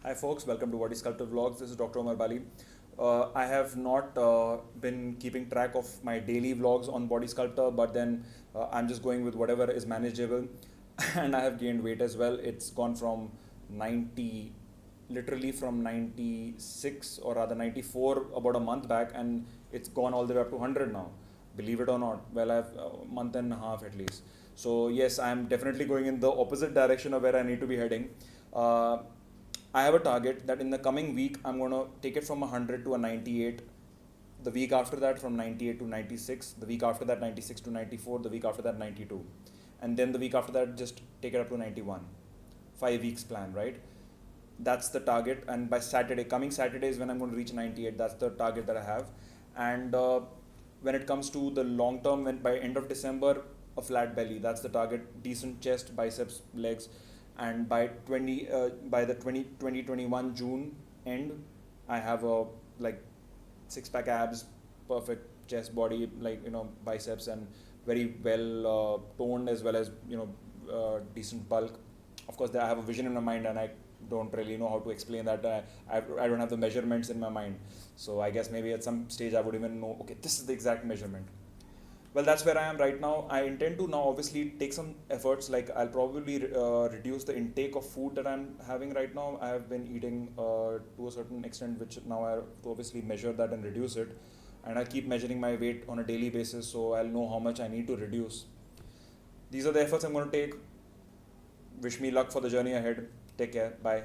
Hi folks, welcome to Body Sculptor Vlogs. This is Dr. Omar Bali. I have not been keeping track of my daily vlogs on Body Sculptor, but then I'm just going with whatever is manageable. And I have gained weight as well. It's gone from 90, literally from 96 or rather 94 about a month back, and it's gone all the way up to 100 now. Believe it or not. Well, I've a month and a half at least. So yes, I'm definitely going in the opposite direction of where I need to be heading. Uh, I have a target that in the coming week I'm going to take it from 100 to a 98. The week after that from 98 to 96. The week after that 96 to 94. The week after that 92. And then the week after that just take it up to 91. 5 weeks plan, right? That's the target. And by Saturday, coming Saturday is when I'm going to reach 98. That's the target that I have. And when it comes to the long term, when by end of December, a flat belly. That's the target. Decent chest, biceps, legs, and by 2021 June end, I have a like six pack abs, perfect chest body, like biceps, and very well toned, as well as decent bulk. Of course, I have a vision in my mind, and I don't really know how to explain that. I don't have the measurements in my mind, so I guess maybe at some stage I would even know, okay, this is the exact measurement. Well, that's where I am right now. I intend to now obviously take some efforts. Like I'll probably reduce the intake of food that I'm having right now. I have been eating to a certain extent, which now I have to obviously measure that and reduce it. And I keep measuring my weight on a daily basis, so I'll know how much I need to reduce. These are the efforts I'm going to take. Wish me luck for the journey ahead. Take care. Bye.